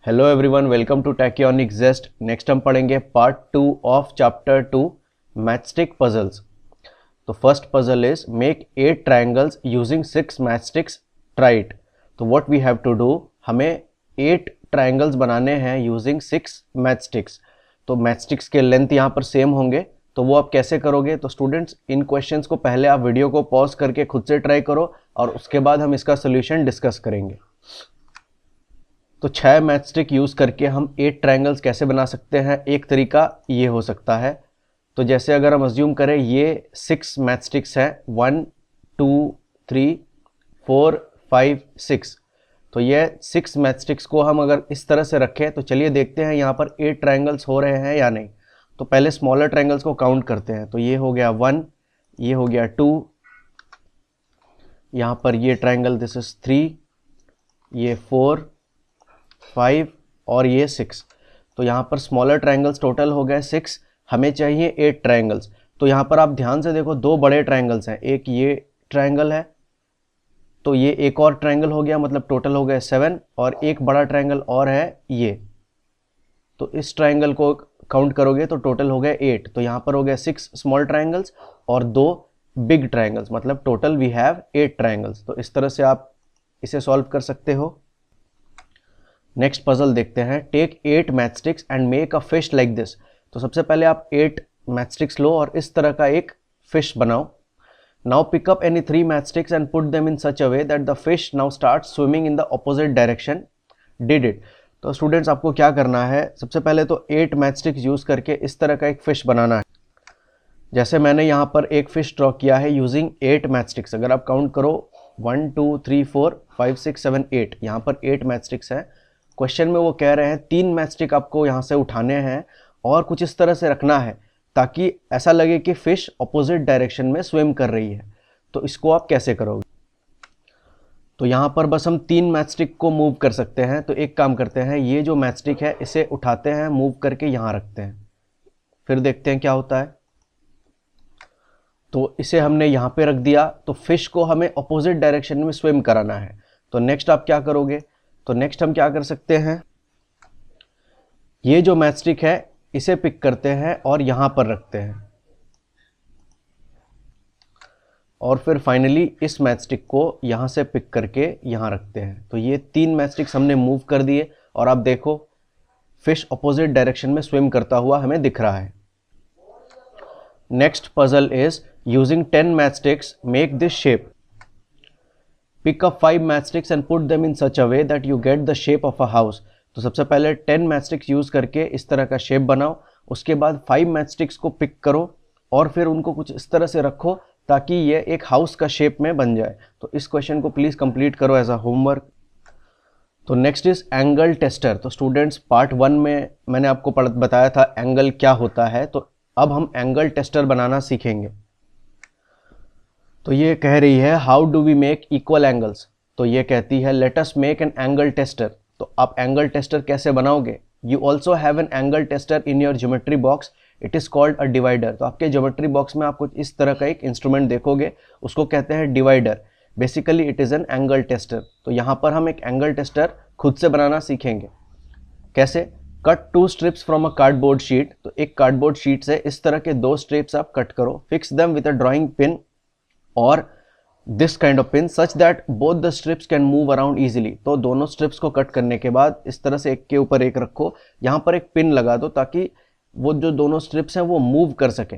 Hello everyone, welcome to Tachyonic Jest. Next हम पढ़ेंगे part 2 of chapter 2 matchstick puzzles. तो first puzzle is make 8 triangles using 6 matchsticks, try it. तो what we have to do, हमें 8 triangles बनाने हैं using 6 matchsticks. तो matchsticks के length यहाँ पर सेम होंगे, तो वो आप कैसे करोगे। तो स्टूडेंट्स, इन क्वेश्चंस को पहले आप वीडियो को पॉज करके खुद से ट्राई करो और उसके बाद हम इसका सोल्यूशन डिस्कस करेंगे। तो 6 मैचस्टिक यूज़ करके हम 8 ट्रायंगल्स कैसे बना सकते हैं। एक तरीका ये हो सकता है, तो जैसे अगर हम अज्यूम करें ये 6 मैचस्टिक्स हैं, 1 2 3 4 5 6। तो ये 6 मैचस्टिक्स को हम अगर इस तरह से रखें तो चलिए देखते हैं यहाँ पर 8 ट्रायंगल्स हो रहे हैं या नहीं। तो पहले स्मॉलर ट्रायंगल्स को काउंट करते हैं। तो ये हो गया 1, ये हो गया 2, यहाँ पर ये ट्रायंगल दिस इज 3, ये 4 5 और ये 6। तो यहाँ पर स्मॉलर ट्रायंगल्स टोटल हो गए 6, हमें चाहिए 8 ट्रायंगल्स। तो यहाँ पर आप ध्यान से देखो, 2 बड़े ट्रायंगल्स हैं, एक ये ट्रायंगल है, तो ये एक और ट्रायंगल हो गया, मतलब टोटल हो गए 7, और एक बड़ा ट्रायंगल और है ये। तो इस ट्रायंगल को काउंट करोगे तो टोटल हो गए 8। तो यहाँ पर हो गए 6 स्मॉल ट्रायंगल्स और 2 बिग ट्रायंगल्स, मतलब टोटल वी हैव 8 ट्रायंगल्स। तो इस तरह से आप इसे सॉल्व कर सकते हो। नेक्स्ट पजल देखते हैं। Take 8 matchsticks and make a fish like this. तो सबसे पहले आप 8 मैचस्टिक्स लो और इस तरह का एक फिश बनाओ। Now pick up any 3 matchsticks and put them in such a way that the fish now start swimming in the opposite direction. Did it. तो स्टूडेंट्स, आपको क्या करना है, सबसे पहले तो 8 मैचस्टिक्स यूज करके इस तरह का एक फिश बनाना है। जैसे मैंने यहाँ पर एक फिश ड्रॉ किया है यूजिंग 8 मैचस्टिक्स। अगर आप काउंट करो 1 2 3 4 5 6 7 8, यहाँ पर 8 मैचस्टिक्स हैं। क्वेश्चन में वो कह रहे हैं 3 मैचस्टिक आपको यहाँ से उठाने हैं और कुछ इस तरह से रखना है ताकि ऐसा लगे कि फिश ऑपोजिट डायरेक्शन में स्विम कर रही है। तो इसको आप कैसे करोगे। तो यहाँ पर बस हम 3 मैचस्टिक को मूव कर सकते हैं। तो एक काम करते हैं, ये जो मैचस्टिक है इसे उठाते हैं, मूव करके यहाँ रखते हैं, फिर देखते हैं क्या होता है। तो इसे हमने यहाँ पे रख दिया, तो फिश को हमें ऑपोजिट डायरेक्शन में स्विम कराना है। तो नेक्स्ट आप क्या करोगे, तो नेक्स्ट हम क्या कर सकते हैं, ये जो मैचस्टिक है इसे पिक करते हैं और यहां पर रखते हैं, और फिर फाइनली इस मैचस्टिक को यहां से पिक करके यहां रखते हैं। तो ये 3 मैचस्टिक्स हमने मूव कर दिए और आप देखो फिश ऑपोजिट डायरेक्शन में स्विम करता हुआ हमें दिख रहा है। Next puzzle is using 10 matchsticks make this shape. Pick up 5 matchsticks and put them in such a way that you get the shape of a house. तो सबसे पहले 10 मैचस्टिक्स यूज करके इस तरह का शेप बनाओ। उसके बाद 5 मैचस्टिक्स को पिक करो और फिर उनको कुछ इस तरह से रखो ताकि ये एक हाउस का शेप में बन जाए। तो इस क्वेश्चन को प्लीज कंप्लीट करो एज अ होमवर्क। तो नेक्स्ट इज एंगल टेस्टर। तो स्टूडेंट्स, पार्ट 1 में मैंने आपको बताया था एंगल क्या होता है, तो अब हम एंगल टेस्टर बनाना सीखेंगे। तो ये कह रही है how do we make equal angles. तो ये कहती है let us make an angle tester. तो आप एंगल टेस्टर कैसे बनाओगे। You also have an angle tester in your geometry box, it is called a divider. तो आपके ज्योमेट्री बॉक्स में आप कुछ इस तरह का एक इंस्ट्रूमेंट देखोगे, उसको कहते हैं divider. Basically it is an angle tester. तो यहाँ पर हम एक एंगल टेस्टर खुद से बनाना सीखेंगे। कैसे, cut 2 strips from a cardboard sheet. तो एक कार्डबोर्ड शीट से इस तरह के 2 स्ट्रिप्स आप कट करो, fix them with a drawing pin और this kind of pin such that both the strips can move around easily. तो दोनों स्ट्रिप्स को कट करने के बाद इस तरह से एक के ऊपर एक रखो, यहां पर एक पिन लगा दो ताकि वो जो दोनों स्ट्रिप्स हैं वो मूव कर सके।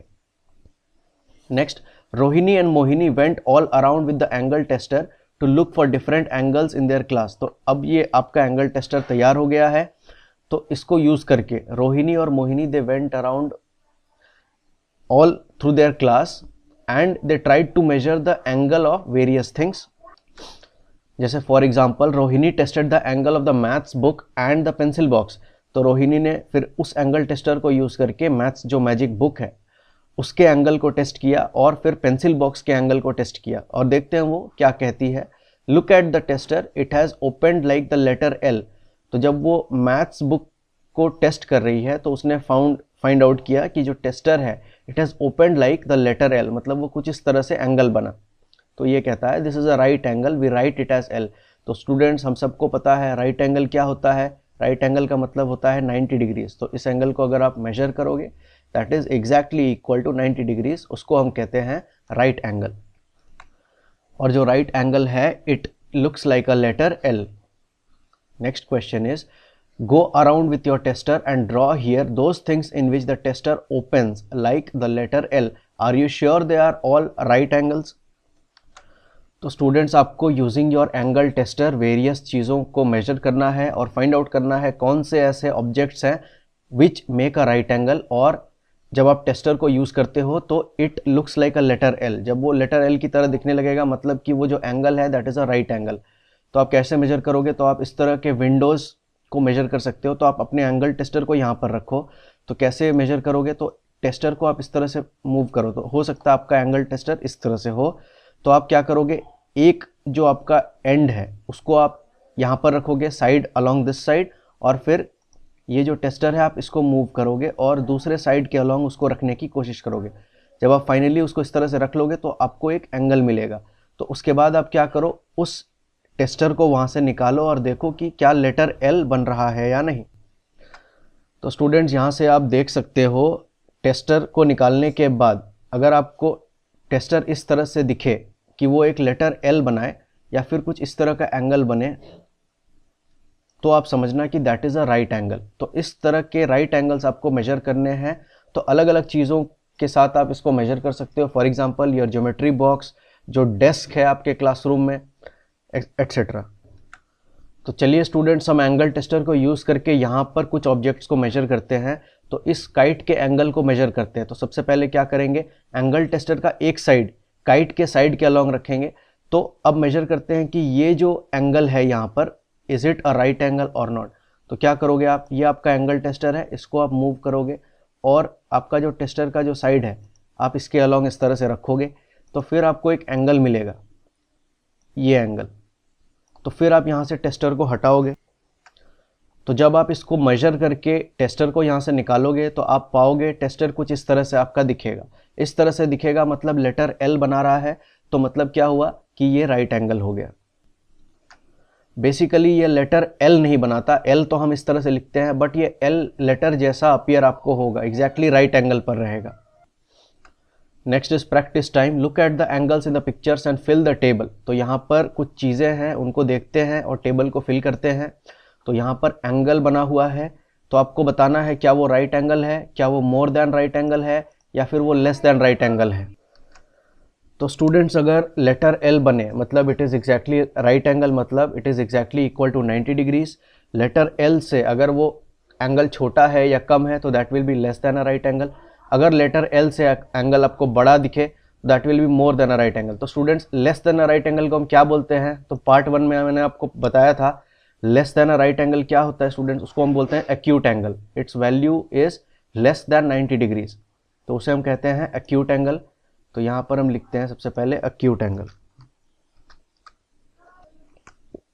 Next, Rohini and Mohini went all around with the angle tester to look for different angles in their class. तो अब ये आपका एंगल टेस्टर तैयार हो गया है। तो इसको यूज करके रोहिणी और Mohini they went around all through their class and they tried to measure the angle of various things. जैसे for example Rohini tested the angle of the maths book and the pencil box. तो रोहिणी ने फिर उस angle tester को use करके maths जो magic book है उसके एंगल को टेस्ट किया और फिर पेंसिल बॉक्स के एंगल को टेस्ट किया, और देखते हैं वो क्या कहती है। Look at the tester, it has opened like the letter L. तो जब वो मैथ्स बुक को टेस्ट कर रही है तो उसने फाइंड आउट किया कि जो टेस्टर है it has opened like the letter L, मतलब वो कुछ इस तरह से एंगल बना। तो ये कहता है this is a right angle, we write it as L. तो स्टूडेंट्स, हम सबको पता है राइट एंगल क्या होता है। राइट एंगल का मतलब होता है 90 डिग्रीज। तो इस एंगल को अगर आप मेजर करोगे that is exactly equal to 90 degrees, उसको हम कहते हैं राइट एंगल। और जो राइट एंगल है it looks like a letter L. Next question is go around with your tester and draw here those things in which the tester opens like the letter L. Are you sure they are all right angles? तो students आपको using your angle tester various चीज़ों को major करना है और find out करना है कौन से ऐसे ऑब्जेक्ट्स हैं which make a right angle. और जब आप टेस्टर को यूज़ करते हो तो it looks like a letter L, जब वो लेटर एल की तरह दिखने लगेगा मतलब कि वो जो एंगल है that is a right angle. तो आप कैसे मेजर करोगे, तो आप इस तरह के विंडोज़ को मेजर कर सकते हो। तो आप अपने एंगल टेस्टर को यहाँ पर रखो, तो कैसे मेजर करोगे, तो टेस्टर को आप इस तरह से मूव करो, तो हो सकता है आपका एंगल टेस्टर इस तरह से हो। तो आप क्या करोगे, एक जो आपका एंड है उसको आप यहाँ पर रखोगे साइड अलोंग दिस साइड, और फिर ये जो टेस्टर है आप इसको मूव करोगे और दूसरे साइड के अलोंग उसको रखने की कोशिश करोगे। जब आप फाइनली उसको इस तरह से रख लोगे तो आपको एक एंगल मिलेगा। तो उसके बाद आप क्या करो, उस टेस्टर को वहाँ से निकालो और देखो कि क्या लेटर एल बन रहा है या नहीं। तो स्टूडेंट्स यहाँ से आप देख सकते हो टेस्टर को निकालने के बाद अगर आपको टेस्टर इस तरह से दिखे कि वो एक लेटर एल बनाए या फिर कुछ इस तरह का एंगल बने, तो आप समझना कि that is a right angle. तो इस तरह के राइट एंगल्स आपको मेजर करने हैं, तो अलग अलग चीज़ों के साथ आप इसको मेजर कर सकते हो। For example your geometry box, जो डेस्क है आपके क्लासरूम में, एट्सेट्रा। तो चलिए स्टूडेंट्स हम एंगल टेस्टर को यूज़ करके यहाँ पर कुछ ऑब्जेक्ट्स को मेजर करते हैं। तो इस काइट के एंगल को मेजर करते हैं। तो सबसे पहले क्या करेंगे, एंगल टेस्टर का एक साइड काइट के साइड के अलॉन्ग रखेंगे। तो अब मेजर करते हैं कि ये जो एंगल है यहाँ पर, is it a right angle और नॉट। तो क्या करोगे आप, ये आपका एंगल टेस्टर है, इसको आप मूव करोगे और आपका जो टेस्टर का जो साइड है आप इसके अलॉन्ग इस तरह से रखोगे, तो फिर आपको एक एंगल मिलेगा, ये एंगल। तो फिर आप यहाँ से टेस्टर को हटाओगे। तो जब आप इसको मेजर करके टेस्टर को यहाँ से निकालोगे तो आप पाओगे टेस्टर कुछ इस तरह से आपका दिखेगा। इस तरह से दिखेगा मतलब लेटर एल बना रहा है, तो मतलब क्या हुआ कि ये राइट एंगल हो गया। बेसिकली ये लेटर एल नहीं बनाता, एल तो हम इस तरह से लिखते हैं, बट ये एल लेटर जैसा अपीयर आपको होगा, एग्जैक्टली राइट एंगल पर रहेगा। Next is practice time. Look at the angles in the pictures and fill the table. तो यहाँ पर कुछ चीज़ें हैं उनको देखते हैं और टेबल को फिल करते हैं। तो यहाँ पर एंगल बना हुआ है, तो आपको बताना है क्या वो राइट एंगल है, क्या वो मोर देन राइट एंगल है, या फिर वो लेस देन राइट एंगल है। तो स्टूडेंट्स अगर लेटर एल बने मतलब it is exactly right angle, मतलब it is exactly equal to 90 degrees. Letter L से अगर वो एंगल छोटा है या कम है तो that will be less than a right angle. अगर लेटर एल से एंगल आपको बड़ा दिखे that will be more than a right angle. तो students less than a right angle को हम क्या बोलते हैं, तो पार्ट 1 में मैंने आपको बताया था less than a right angle क्या होता है स्टूडेंट्स, उसको हम बोलते हैं acute angle. It's value is less than 90 degrees, तो उसे हम कहते हैं एक्यूट एंगल। तो यहाँ पर हम लिखते हैं सबसे पहले एक्यूट एंगल।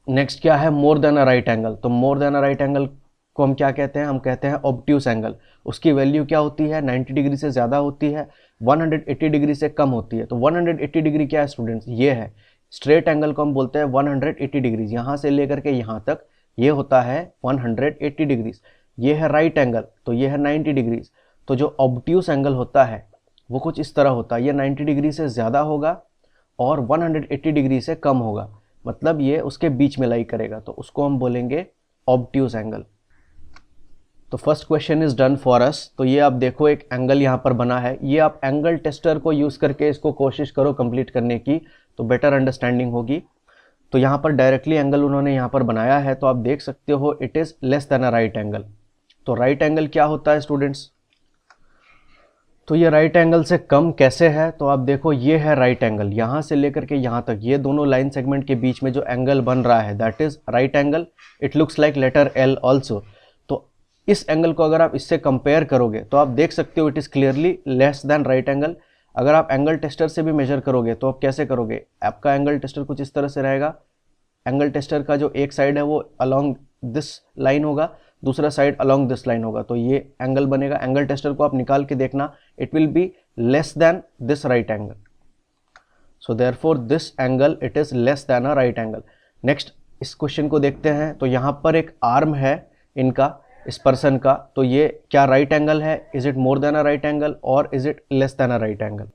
नेक्स्ट क्या है, more than a right angle. तो more than a right angle को हम क्या कहते हैं, हम कहते हैं ऑब्ट्यूस एंगल। उसकी वैल्यू क्या होती है, 90 डिग्री से ज़्यादा होती है, 180 डिग्री से कम होती है। तो 180 डिग्री क्या है स्टूडेंट्स, ये है स्ट्रेट एंगल को हम बोलते हैं 180 डिग्रीज। यहाँ से लेकर के यहाँ तक ये होता है 180 डिग्रीज। ये है राइट एंगल, तो ये है 90 डिग्रीज। तो जो ऑब्ट्यूस एंगल होता है वो कुछ इस तरह होता है, ये 90 डिग्री से ज़्यादा होगा और 180 डिग्री से कम होगा, मतलब ये उसके बीच में लाई करेगा, तो उसको हम बोलेंगे ऑब्ट्यूस एंगल। तो first question is done for us. तो ये आप देखो एक एंगल यहाँ पर बना है, ये आप एंगल टेस्टर को यूज़ करके इसको कोशिश करो कंप्लीट करने की, तो बेटर अंडरस्टैंडिंग होगी। तो यहाँ पर डायरेक्टली एंगल उन्होंने यहाँ पर बनाया है, तो आप देख सकते हो it is less than a right angle. तो राइट एंगल क्या होता है स्टूडेंट्स, तो ये राइट एंगल से कम कैसे है, तो आप देखो ये है राइट एंगल, यहाँ से लेकर के यहाँ तक ये दोनों लाइन सेगमेंट के बीच में जो एंगल बन रहा है that is right angle. It looks like letter L also. तो इस एंगल को अगर आप इससे कंपेयर करोगे तो आप देख सकते हो it is clearly less than right angle. अगर आप एंगल टेस्टर से भी मेजर करोगे तो आप कैसे करोगे, आपका एंगल टेस्टर कुछ इस तरह से रहेगा। एंगल टेस्टर का जो एक साइड है वो अलॉन्ग दिस लाइन होगा, दूसरा साइड अलॉन्ग दिस लाइन होगा, तो ये एंगल बनेगा। एंगल टेस्टर को आप निकाल के देखना, it will be less then this right angle. So therefore this angle it is less than a right angle. Next इस क्वेश्चन को देखते हैं। तो यहाँ पर एक आर्म है इनका, इस पर्सन का, तो ये क्या राइट एंगल है? Is it more than a right angle और is it less than a right angle?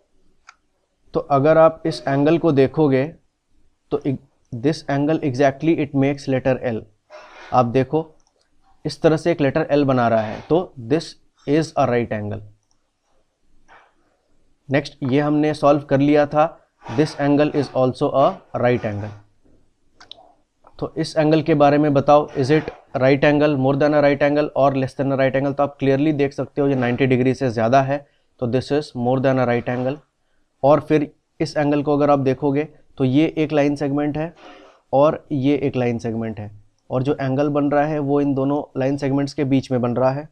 तो अगर आप इस एंगल को देखोगे तो this angle exactly it makes letter L. आप देखो इस तरह से एक लेटर एल बना रहा है, तो this is a right angle. Next, ये हमने सॉल्व कर लिया था, this angle is also a right angle. तो इस एंगल के बारे में बताओ, is it right angle, more than a right angle और less than a right angle? तो आप क्लियरली देख सकते हो ये 90 डिग्री से ज़्यादा है, तो this is more than a right angle. और फिर इस एंगल को अगर आप देखोगे तो ये एक लाइन सेगमेंट है और ये एक लाइन सेगमेंट है, और जो एंगल बन रहा है वो इन दोनों लाइन सेगमेंट्स के बीच में बन रहा है।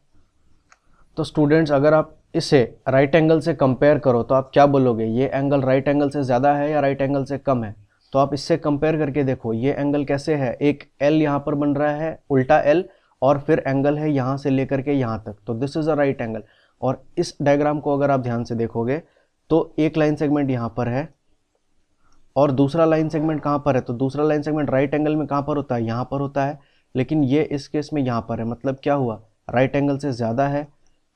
तो स्टूडेंट्स, अगर आप इसे राइट एंगल से कंपेयर करो तो आप क्या बोलोगे? ये एंगल राइट एंगल से ज़्यादा है या राइट एंगल से कम है? तो आप इससे कंपेयर करके देखो, ये एंगल कैसे है, एक एल यहाँ पर बन रहा है, उल्टा एल, और फिर एंगल है यहाँ से लेकर के यहाँ तक, तो this is a right angle. और इस डायग्राम को अगर आप ध्यान से देखोगे तो एक लाइन सेगमेंट यहाँ पर है और दूसरा लाइन सेगमेंट कहाँ पर है? तो दूसरा लाइन सेगमेंट राइट एंगल में कहाँ पर होता है? यहाँ पर होता है, लेकिन ये इस केस में यहाँ पर है, मतलब क्या हुआ? राइट एंगल से ज़्यादा है,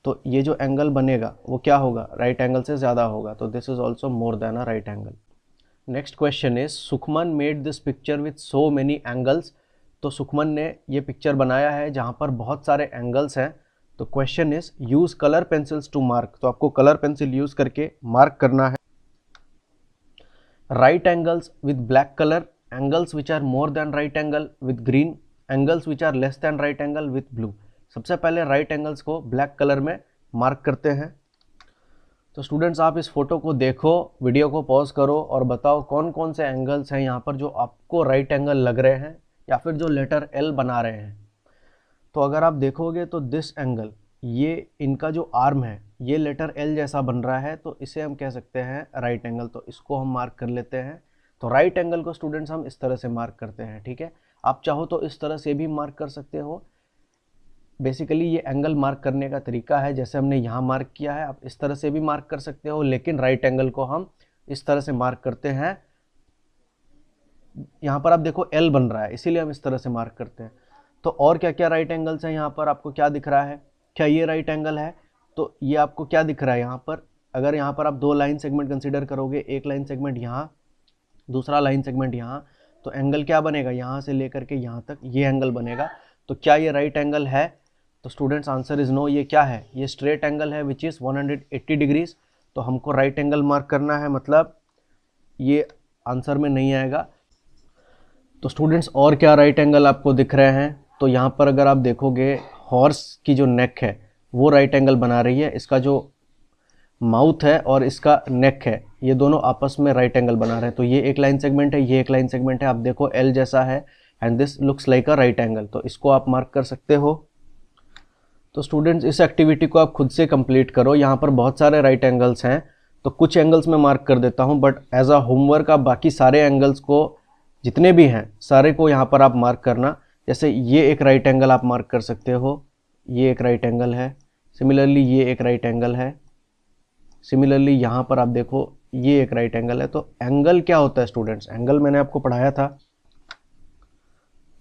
तो ये जो एंगल बनेगा वो क्या होगा? राइट एंगल से ज़्यादा होगा, तो this is also more than a right angle. Next question is, Sukhman made this picture with so many angles. तो सुखमन ने ये पिक्चर बनाया है जहाँ पर बहुत सारे एंगल्स हैं। तो question is, use colour pencils to mark. तो आपको कलर पेंसिल यूज़ करके मार्क करना है। Right angles with black colour, angles which are more than right angle with green, angles which are less than right angle with blue. सबसे पहले right angles को black colour में mark करते हैं। तो स्टूडेंट्स, आप इस फोटो को देखो, वीडियो को पॉज करो और बताओ कौन कौन से एंगल्स हैं यहाँ पर जो आपको राइट एंगल लग रहे हैं या फिर जो लेटर एल बना रहे हैं। तो अगर आप देखोगे तो दिस एंगल, ये इनका जो आर्म है ये लेटर एल जैसा बन रहा है, तो इसे हम कह सकते हैं राइट एंगल। तो इसको हम मार्क कर लेते हैं। तो राइट एंगल को स्टूडेंट्स हम इस तरह से मार्क करते हैं, ठीक है। आप चाहो तो इस तरह से भी मार्क कर सकते हो। बेसिकली ये एंगल मार्क करने का तरीका है, जैसे हमने यहाँ मार्क किया है, आप इस तरह से भी मार्क कर सकते हो, लेकिन राइट एंगल को हम इस तरह से मार्क करते हैं। यहाँ पर आप देखो एल बन रहा है, इसीलिए हम इस तरह से मार्क करते हैं। तो और क्या क्या राइट एंगल्स हैं यहाँ पर? आपको क्या दिख रहा है? क्या ये राइट एंगल है? तो ये आपको क्या दिख रहा है यहाँ पर? अगर यहाँ पर आप दो लाइन सेगमेंट कंसीडर करोगे, एक लाइन सेगमेंट यहाँ, दूसरा लाइन सेगमेंट यहाँ, तो एंगल क्या बनेगा? यहाँ से लेकर के यहाँ तक ये एंगल बनेगा। तो क्या ये राइट एंगल है? तो स्टूडेंट्स, आंसर इज नो। ये क्या है? ये स्ट्रेट एंगल है विच इज़ 180 डिग्रीज। तो हमको राइट एंगल मार्क करना है, मतलब ये आंसर में नहीं आएगा। तो स्टूडेंट्स, और क्या राइट एंगल आपको दिख रहे हैं? तो यहाँ पर अगर आप देखोगे, हॉर्स की जो नेक है वो राइट एंगल बना रही है, इसका जो माउथ है और इसका नेक है ये दोनों आपस में राइट एंगल बना रहे हैं। तो ये एक लाइन सेगमेंट है, ये एक लाइन सेगमेंट है, आप देखो एल जैसा है, and this looks like a right angle. तो इसको आप मार्क कर सकते हो। तो स्टूडेंट्स, इस एक्टिविटी को आप खुद से कंप्लीट करो। यहाँ पर बहुत सारे राइट एंगल्स हैं, तो कुछ एंगल्स मैं मार्क कर देता हूँ, बट एज अ होमवर्क आप बाकी सारे एंगल्स को, जितने भी हैं सारे को यहाँ पर आप मार्क करना। जैसे ये एक राइट एंगल आप मार्क कर सकते हो, ये एक राइट एंगल है। सिमिलरली ये एक राइट एंगल है। सिमिलरली यहाँ पर आप देखो ये एक राइट एंगल है। तो एंगल क्या होता है स्टूडेंट्स? एंगल मैंने आपको पढ़ाया था।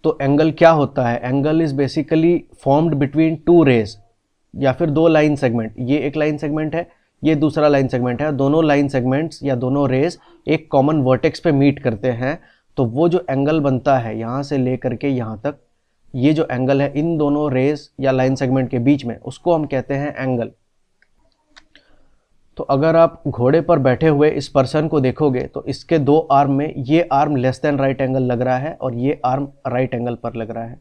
तो एंगल क्या होता है? Angle is basically formed between two rays या फिर दो लाइन सेगमेंट। ये एक लाइन सेगमेंट है, ये दूसरा लाइन सेगमेंट है। दोनों लाइन सेगमेंट्स या दोनों रेज एक कॉमन वर्टेक्स पे मीट करते हैं, तो वो जो एंगल बनता है यहाँ से लेकर के यहाँ तक, ये जो एंगल है इन दोनों रेज या लाइन सेगमेंट के बीच में, उसको हम कहते हैं एंगल। तो अगर आप घोड़े पर बैठे हुए इस पर्सन को देखोगे तो इसके दो आर्म में ये arm less than right angle लग रहा है और ये आर्म राइट एंगल पर लग रहा है।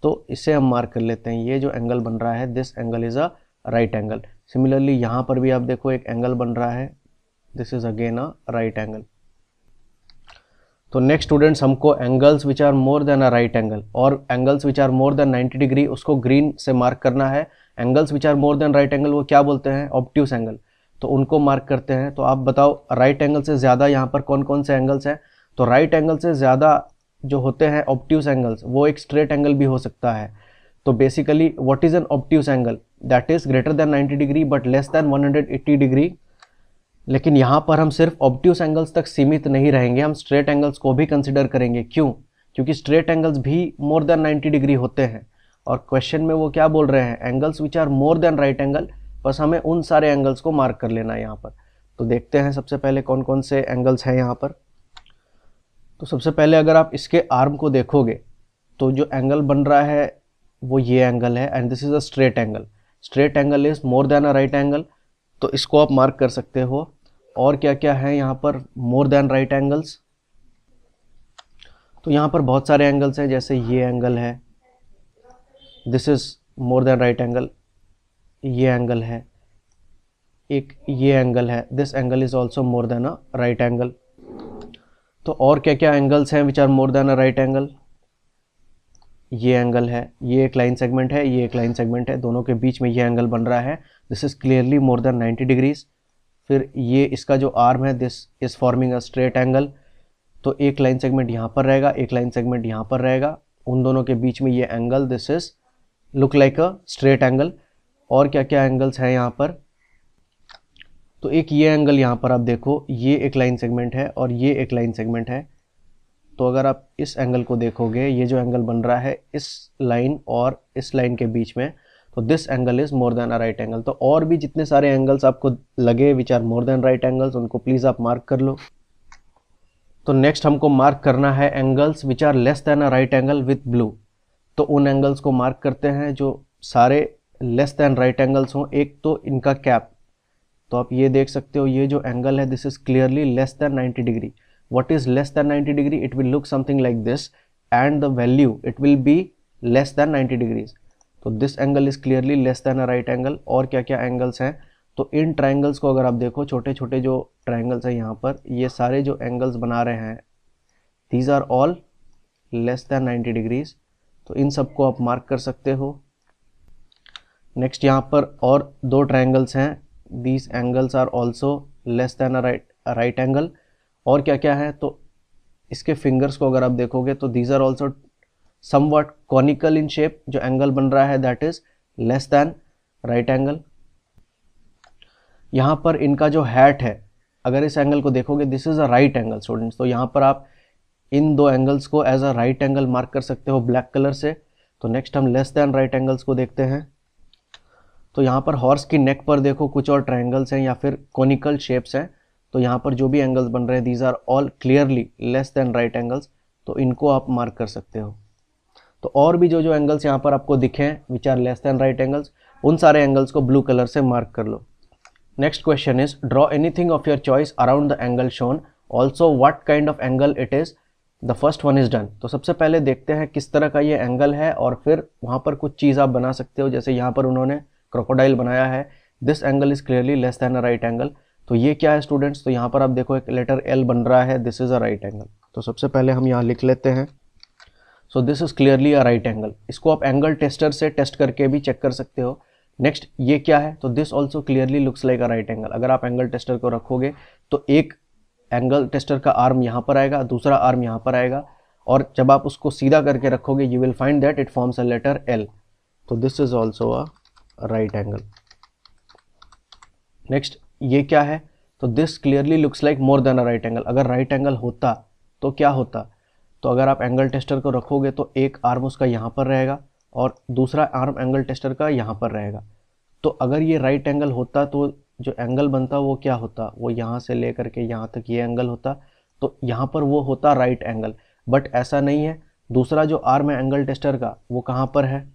तो इसे हम मार्क कर लेते हैं, ये जो एंगल बन रहा है this angle is a right angle. Similarly यहाँ पर भी आप देखो एक एंगल बन रहा है, this is again a right angle. तो नेक्स्ट स्टूडेंट्स, हमको angles which are more than a right angle और angles which are more than 90 degree उसको ग्रीन से मार्क करना है। Angles which are more than right angle वो क्या बोलते हैं? Obtuse angle. तो उनको मार्क करते हैं। तो आप बताओ राइट एंगल से ज़्यादा यहाँ पर कौन कौन से एंगल्स हैं? तो राइट एंगल से ज़्यादा जो होते हैं ऑब्ट्यूस एंगल्स, वो एक स्ट्रेट एंगल भी हो सकता है। तो basically what is an obtuse angle? That is greater than 90 degree but less than 180 degree. लेकिन यहाँ पर हम सिर्फ ऑब्ट्यूस एंगल्स तक सीमित नहीं रहेंगे, हम स्ट्रेट एंगल्स को भी कंसिडर करेंगे। क्यों? क्योंकि स्ट्रेट एंगल्स भी मोर देन 90 डिग्री होते हैं और क्वेश्चन में वो क्या बोल रहे हैं, angles which are more than right angle, बस हमें उन सारे एंगल्स को मार्क कर लेना है यहाँ पर। तो देखते हैं सबसे पहले कौन कौन से एंगल्स हैं यहाँ पर। तो सबसे पहले अगर आप इसके आर्म को देखोगे तो जो एंगल बन रहा है वो ये एंगल है, and this is a straight angle. Straight angle is more than a right angle, तो इसको आप मार्क कर सकते हो। और क्या क्या है यहाँ पर मोर देन राइट एंगल्स, तो यहाँ पर बहुत सारे एंगल्स हैं, जैसे ये एंगल है, this is more than right angle, ये एंगल है, एक ये एंगल है, this angle is also more than a right angle. तो और क्या क्या एंगल्स हैं which are more than a right angle, ये एंगल है, ये एक लाइन सेगमेंट है, ये एक लाइन सेगमेंट है, दोनों के बीच में ये एंगल बन रहा है, this is clearly more than 90 degrees. फिर ये इसका जो आर्म है, this is forming a straight angle, तो एक लाइन सेगमेंट यहाँ पर रहेगा, एक लाइन सेगमेंट यहाँ पर रहेगा, उन दोनों के बीच में ये angle, this is look like a straight angle. और क्या क्या एंगल्स हैं यहाँ पर, तो एक ये एंगल यहाँ पर आप देखो, ये एक लाइन सेगमेंट है और ये एक लाइन सेगमेंट है। तो अगर आप इस एंगल को देखोगे, ये जो एंगल बन रहा है इस लाइन और इस लाइन के बीच में, तो this angle is more than a right angle. तो और भी जितने सारे एंगल्स आपको लगे which are more than right angles, उनको प्लीज आप मार्क कर लो। तो नेक्स्ट हमको मार्क करना है angles which are less than a right angle with blue. तो उन एंगल्स को मार्क करते हैं जो सारे लेस देन राइट एंगल्स हों। एक तो इनका कैप, तो आप ये देख सकते हो, ये जो एंगल है this is clearly less than 90 degree. What is less than 90 degree, it will look something like this and the value it will be less than 90 degrees. तो this angle is clearly less than a right angle. और क्या क्या angles हैं, तो इन triangles को अगर आप देखो, छोटे छोटे जो ट्राइंगल्स हैं यहाँ पर, ये सारे जो एंगल्स बना रहे हैं, these are all less than 90 degrees. तो इन सबको आप मार्क कर सकते हो। नेक्स्ट यहाँ पर और दो ट्राइंगल्स हैं, these angles are also less than a right angle. और क्या क्या है, तो इसके फिंगर्स को अगर आप देखोगे तो these are also somewhat conical in shape. जो एंगल बन रहा है that is less than right angle. यहाँ पर इनका जो हैट है, अगर इस एंगल को देखोगे this is a right angle students. तो यहाँ पर आप इन दो एंगल्स को as a right angle mark कर सकते हो ब्लैक कलर से। तो नेक्स्ट हम लेस देन राइट एंगल्स को देखते हैं। तो यहाँ पर हॉर्स की नेक पर देखो कुछ और ट्रायंगल्स हैं या फिर कॉनिकल शेप्स हैं। तो यहाँ पर जो भी एंगल्स बन रहे हैं these are all clearly less than right angles, तो इनको आप मार्क कर सकते हो। तो और भी जो जो एंगल्स यहाँ पर आपको दिखें which are less than right angles, उन सारे एंगल्स को ब्लू कलर से मार्क कर लो। Next question is draw anything of your choice around the angle shown, also what kind of angle it is. The first one is done. तो सबसे पहले देखते हैं किस तरह का ये एंगल है और फिर वहाँ पर कुछ चीज़ आप बना सकते हो। जैसे यहाँ पर उन्होंने क्रोकोडाइल बनाया है, this angle is clearly less than a right angle. तो ये क्या है स्टूडेंट्स, तो यहाँ पर आप देखो एक लेटर एल बन रहा है, this is a right angle. तो सबसे पहले हम यहाँ लिख लेते हैं, so this is clearly a right angle. इसको आप एंगल टेस्टर से टेस्ट करके भी चेक कर सकते हो। नेक्स्ट ये क्या है, तो this also clearly looks like a right angle. अगर आप एंगल टेस्टर को रखोगे तो एक एंगल टेस्टर का आर्म यहाँ पर आएगा, दूसरा आर्म यहाँ पर आएगा, और जब आप उसको सीधा करके रखोगे you will find that it forms a letter L. तो this is also a right angle. Next ये क्या है, तो this clearly looks like more than a right angle. अगर राइट एंगल होता तो क्या होता, तो अगर आप एंगल टेस्टर को रखोगे तो एक आर्म उसका यहाँ पर रहेगा और दूसरा आर्म एंगल टेस्टर का यहाँ पर रहेगा। तो अगर ये राइट एंगल होता तो जो एंगल बनता वो क्या होता, वो यहाँ से लेकर के यहाँ तक ये एंगल होता, तो यहाँ पर वो होता राइट एंगल। बट ऐसा नहीं है, दूसरा जो आर्म है एंगल टेस्टर का वो कहाँ पर है,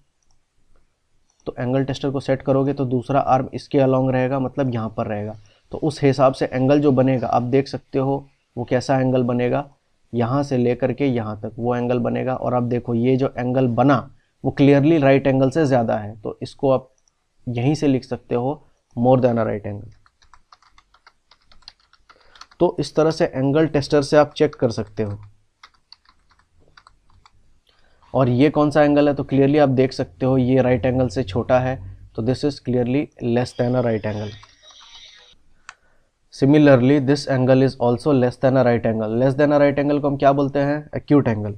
तो एंगल टेस्टर को सेट करोगे तो दूसरा आर्म इसके अलॉन्ग रहेगा, मतलब यहाँ पर रहेगा। तो उस हिसाब से एंगल जो बनेगा आप देख सकते हो वो कैसा एंगल बनेगा, यहाँ से लेकर के यहाँ तक वो एंगल बनेगा। और आप देखो ये जो एंगल बना वो क्लियरली राइट एंगल से ज़्यादा है, तो इसको आप यहीं से लिख सकते हो मोर देन अ राइट एंगल। तो इस तरह से एंगल टेस्टर से आप चेक कर सकते हो। और ये कौन सा एंगल है, तो क्लियरली आप देख सकते हो ये राइट एंगल से छोटा है, तो this is clearly less than a right angle. Similarly this angle is also less than a right angle. Less than a right angle को हम क्या बोलते हैं, एक्यूट एंगल।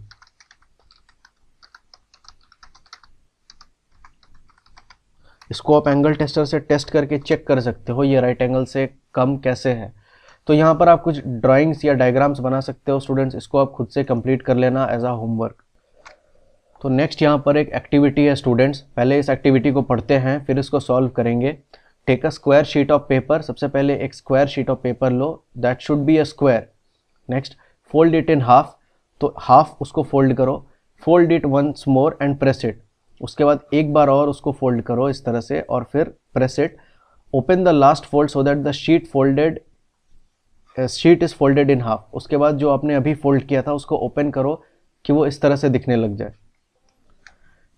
इसको आप एंगल टेस्टर से टेस्ट करके चेक कर सकते हो ये राइट एंगल से कम कैसे है। तो यहाँ पर आप कुछ ड्राइंग्स या डायग्राम्स बना सकते हो स्टूडेंट्स, इसको आप खुद से कंप्लीट कर लेना एज अ होमवर्क। तो नेक्स्ट यहाँ पर एक एक्टिविटी है स्टूडेंट्स, पहले इस एक्टिविटी को पढ़ते हैं फिर इसको सॉल्व करेंगे। Take a square sheet of paper, सबसे पहले एक स्क्वायर शीट ऑफ पेपर लो, that should be a square. Next fold it in half, तो हाफ उसको फोल्ड करो, fold it once more and press it, उसके बाद एक बार और उसको फोल्ड करो इस तरह से और फिर press it. Open the last fold so that the sheet is folded in half, उसके बाद जो आपने अभी फोल्ड किया था उसको ओपन करो कि वो इस तरह से दिखने लग जाए।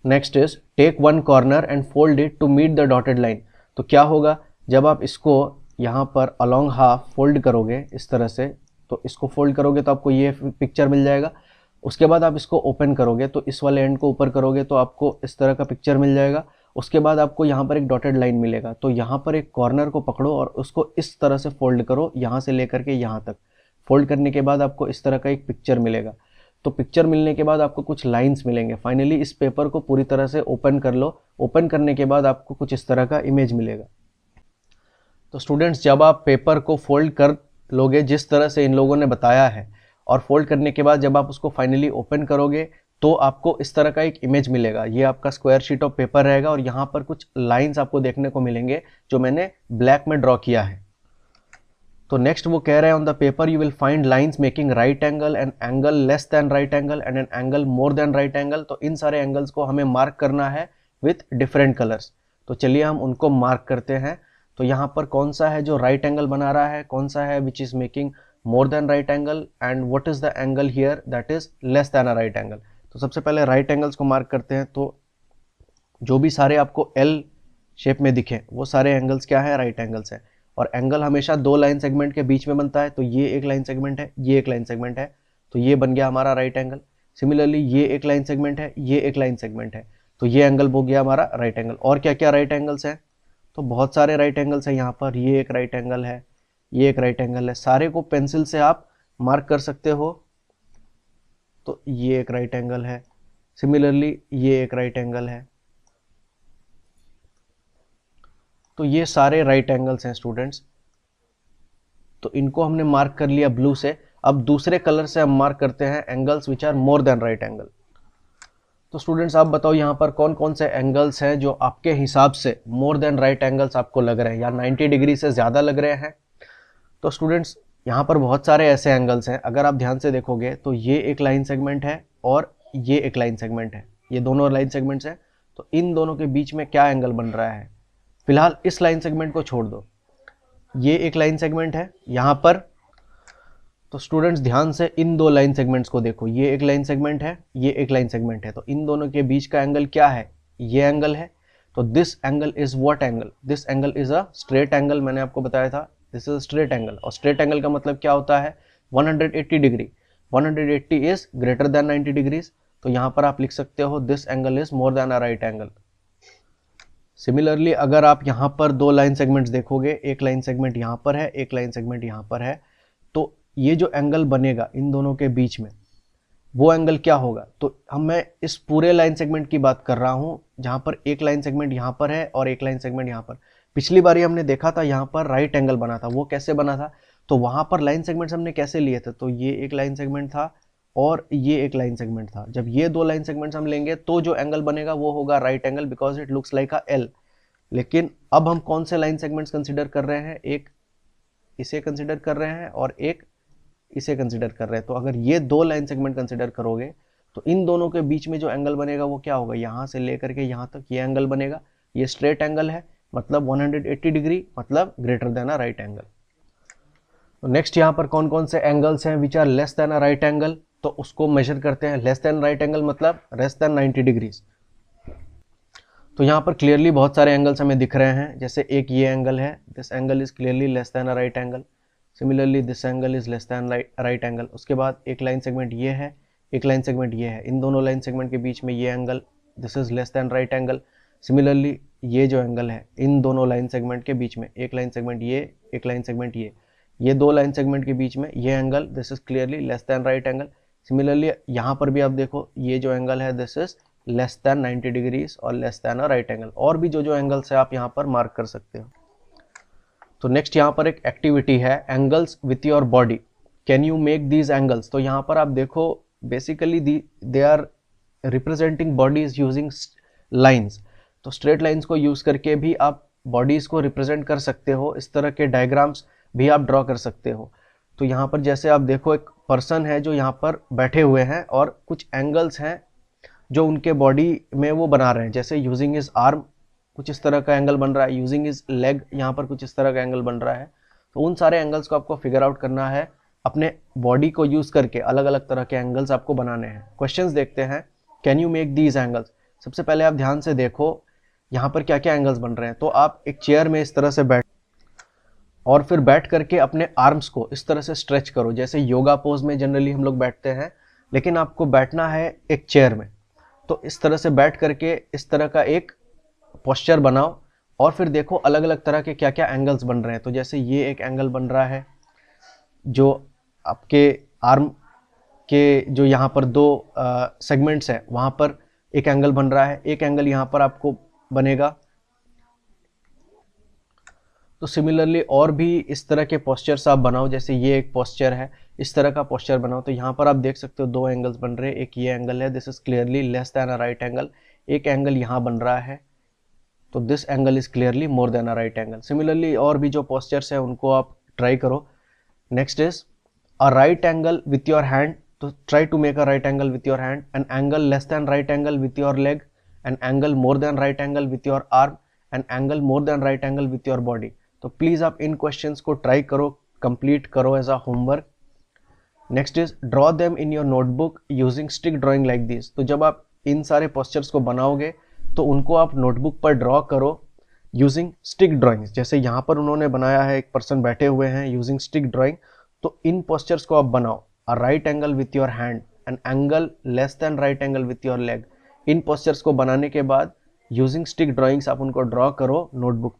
Next is take one corner and fold it to meet the dotted line, तो क्या होगा जब आप इसको यहाँ पर अलोंग हाफ फोल्ड करोगे इस तरह से, तो इसको फोल्ड करोगे तो आपको ये पिक्चर मिल जाएगा। उसके बाद आप इसको ओपन करोगे तो इस वाले एंड को ऊपर करोगे तो आपको इस तरह का पिक्चर मिल जाएगा। उसके बाद आपको यहाँ पर एक डॉटेड लाइन मिलेगा, तो यहाँ पर एक कॉर्नर को पकड़ो और उसको इस तरह से फोल्ड करो, यहाँ से लेकर के यहाँ तक। फोल्ड करने के बाद आपको इस तरह का एक पिक्चर मिलेगा। तो पिक्चर मिलने के बाद आपको कुछ लाइंस मिलेंगे। फाइनली इस पेपर को पूरी तरह से ओपन कर लो, ओपन करने के बाद आपको कुछ इस तरह का इमेज मिलेगा। तो स्टूडेंट्स जब आप पेपर को फोल्ड कर लोगे जिस तरह से इन लोगों ने बताया है, और फोल्ड करने के बाद जब आप उसको फाइनली ओपन करोगे तो आपको इस तरह का एक इमेज मिलेगा। ये आपका स्क्वायर शीट ऑफ पेपर रहेगा और यहाँ पर कुछ लाइंस आपको देखने को मिलेंगे जो मैंने ब्लैक में ड्रॉ किया है। तो नेक्स्ट वो कह रहे हैं on the paper you will find lines making right angle, N angle less than right angle and N angle more than right angle. तो इन सारे एंगल्स को हमें मार्क करना है विथ डिफरेंट कलर्स। तो चलिए हम उनको मार्क करते हैं। तो यहाँ पर कौन सा है जो राइट एंगल बना रहा है, कौन सा है which is making more than right angle, and what is the angle here that is less than a right angle. तो सबसे पहले राइट एंगल्स को मार्क करते हैं। तो जो भी सारे आपको एल शेप में दिखे वो सारे एंगल्स क्या है, राइट एंगल्स है। और एंगल हमेशा दो लाइन सेगमेंट के बीच में बनता है, तो ये एक लाइन सेगमेंट है, ये एक लाइन सेगमेंट है, तो ये बन गया हमारा राइट एंगल। सिमिलरली ये एक लाइन सेगमेंट है, ये एक लाइन सेगमेंट है, तो ये एंगल हो गया हमारा राइट एंगल। और क्या क्या राइट एंगल्स हैं, तो बहुत सारे राइट एंगल्स हैं यहाँ पर। ये एक राइट एंगल है, ये एक राइट एंगल है, सारे को पेंसिल से आप मार्क कर सकते हो। तो ये एक राइट एंगल है, सिमिलरली ये एक राइट एंगल है। तो ये सारे राइट एंगल्स हैं स्टूडेंट्स। तो इनको हमने मार्क कर लिया ब्लू से। अब दूसरे कलर से हम मार्क करते हैं angles which are more than right angle. तो स्टूडेंट्स आप बताओ यहाँ पर कौन कौन से एंगल्स हैं जो आपके हिसाब से मोर देन राइट एंगल्स आपको लग रहे हैं या 90 डिग्री से ज़्यादा लग रहे हैं। तो स्टूडेंट्स यहाँ पर बहुत सारे ऐसे एंगल्स हैं, अगर आप ध्यान से देखोगे तो ये एक लाइन सेगमेंट है और ये एक लाइन सेगमेंट है, ये दोनों लाइन सेगमेंट्स हैं। तो इन दोनों के बीच में क्या एंगल बन रहा है, फिलहाल इस लाइन सेगमेंट को छोड़ दो, ये एक लाइन सेगमेंट है यहाँ पर। तो स्टूडेंट्स ध्यान से इन दो लाइन सेगमेंट्स को देखो, ये एक लाइन सेगमेंट है, ये एक लाइन सेगमेंट है, तो इन दोनों के बीच का एंगल क्या है, ये एंगल है। तो this angle is what angle, this angle is a straight angle. मैंने आपको बताया था दिस इज स्ट्रेट एंगल, और स्ट्रेट एंगल का मतलब क्या होता है, 180 degree. 180 is greater than 90 degrees. तो यहाँ पर आप लिख सकते हो this angle is more than a right angle. Similarly अगर आप यहाँ पर दो लाइन सेगमेंट्स देखोगे, एक लाइन सेगमेंट यहाँ पर है, एक लाइन सेगमेंट यहाँ पर है, तो ये जो एंगल बनेगा इन दोनों के बीच में वो एंगल क्या होगा। तो मैं इस पूरे लाइन सेगमेंट की बात कर रहा हूँ जहाँ पर एक लाइन सेगमेंट यहाँ पर है और एक लाइन सेगमेंट यहाँ पर। पिछली बारी हमने देखा था यहाँ पर राइट एंगल बना था, वो कैसे बना था, तो वहाँ पर लाइन सेगमेंट्स हमने कैसे लिए थे, तो ये एक लाइन सेगमेंट था और ये एक लाइन सेगमेंट था। जब ये दो लाइन सेगमेंट्स हम लेंगे तो जो एंगल बनेगा वो होगा right angle, because it looks like a L. लेकिन अब हम कौन से लाइन सेगमेंट्स कंसिडर कर रहे हैं, एक इसे कंसिडर कर रहे हैं और एक इसे कंसिडर कर रहे हैं। तो अगर ये दो लाइन सेगमेंट कंसिडर करोगे तो इन दोनों के बीच में जो एंगल बनेगा वो क्या होगा, यहाँ से लेकर के यहाँ तक ये एंगल बनेगा। ये स्ट्रेट एंगल है, मतलब 180 डिग्री, मतलब greater than a right angle. तो नेक्स्ट यहाँ पर कौन कौन से एंगल्स हैं which are less than a right angle, तो उसको मेजर करते हैं। लेस देन राइट एंगल मतलब लेस देन 90 डिग्रीज। तो यहाँ पर क्लियरली बहुत सारे एंगल्स हमें दिख रहे हैं, जैसे एक ये एंगल है, this angle is clearly less than a right angle. Similarly this angle is less than right angle. उसके बाद एक लाइन सेगमेंट ये है, एक लाइन सेगमेंट ये है, इन दोनों लाइन सेगमेंट के बीच में ये angle, this is less than right angle. Similarly ये जो एंगल है इन दोनों लाइन सेगमेंट के बीच में, एक लाइन सेगमेंट ये, एक लाइन सेगमेंट ये दो लाइन सेगमेंट के बीच में ये angle, this is clearly less than right angle. Similarly यहाँ पर भी आप देखो ये जो एंगल है this is less than 90 degrees और less than a right angle. और भी जो एंगल्स है आप यहाँ पर मार्क कर सकते हो। तो नेक्स्ट यहाँ पर एक एक्टिविटी है, angles with your body, can you make these angles. तो यहाँ पर आप देखो basically they are representing bodies using lines. तो स्ट्रेट लाइंस को यूज करके भी आप बॉडीज को रिप्रेजेंट कर सकते हो, इस तरह के डायग्राम्स भी आप ड्रॉ कर सकते हो। तो यहाँ पर जैसे आप देखो एक पर्सन है जो यहाँ पर बैठे हुए हैं और कुछ एंगल्स हैं जो उनके बॉडी में वो बना रहे हैं, जैसे यूजिंग हिज आर्म कुछ इस तरह का एंगल बन रहा है, यूजिंग हिज लेग यहाँ पर कुछ इस तरह का एंगल बन रहा है। तो उन सारे एंगल्स को आपको फिगर आउट करना है, अपने बॉडी को यूज करके अलग अलग तरह के एंगल्स आपको बनाने हैं। क्वेश्चंस देखते हैं, can you make these angles. सबसे पहले आप ध्यान से देखो यहाँ पर क्या क्या एंगल्स बन रहे हैं। तो आप एक चेयर में इस तरह से बैठ और फिर बैठ करके अपने आर्म्स को इस तरह से स्ट्रेच करो, जैसे योगा पोज में जनरली हम लोग बैठते हैं, लेकिन आपको बैठना है एक चेयर में। तो इस तरह से बैठ करके इस तरह का एक पोस्चर बनाओ और फिर देखो अलग अलग तरह के क्या क्या एंगल्स बन रहे हैं। तो जैसे ये एक एंगल बन रहा है जो आपके आर्म के जो यहाँ पर दो सेगमेंट्स हैं वहाँ पर एक एंगल बन रहा है, एक एंगल यहाँ पर आपको बनेगा। तो सिमिलरली और भी इस तरह के पोस्चर्स आप बनाओ, जैसे ये एक पोस्चर है, इस तरह का पोस्चर बनाओ। तो यहाँ पर आप देख सकते हो दो एंगल्स बन रहे हैं, एक ये एंगल है, this is clearly less than a right angle, एक एंगल यहाँ बन रहा है, तो this angle is clearly more than a right angle. Similarly और भी जो पोस्चर्स है उनको आप ट्राई करो। Next is a right angle with your hand, तो try to make a right angle with your hand, an angle less than right angle with your leg, an angle more than right angle with your arm, an angle more than right angle with your body. तो please आप इन questions को try करो, complete करो as a homework. Next is draw them in your notebook using stick drawing like this. तो जब आप इन सारे पोस्चर्स को बनाओगे तो उनको आप नोटबुक पर ड्रॉ करो यूजिंग स्टिक ड्राइंग्स। जैसे यहाँ पर उन्होंने बनाया है, एक पर्सन बैठे हुए हैं यूजिंग स्टिक ड्राइंग। तो इन पोस्चर्स को आप बनाओ, अ right angle with your hand, an angle less than right angle with your leg. In postures को बनाने के बाद यूजिंग स्टिक ड्राइंग्स आप उनको ड्रॉ करो नोटबुक।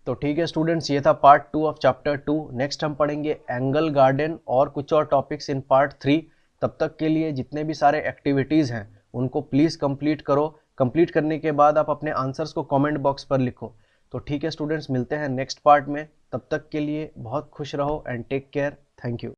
तो ठीक है स्टूडेंट्स, ये था पार्ट 2 ऑफ चैप्टर 2। नेक्स्ट हम पढ़ेंगे एंगल गार्डन और कुछ और टॉपिक्स इन पार्ट 3। तब तक के लिए जितने भी सारे एक्टिविटीज़ हैं उनको प्लीज़ कंप्लीट करो। कंप्लीट करने के बाद आप अपने आंसर्स को कमेंट बॉक्स पर लिखो। तो ठीक है स्टूडेंट्स, मिलते हैं नेक्स्ट पार्ट में। तब तक के लिए बहुत खुश रहो and take care. Thank you.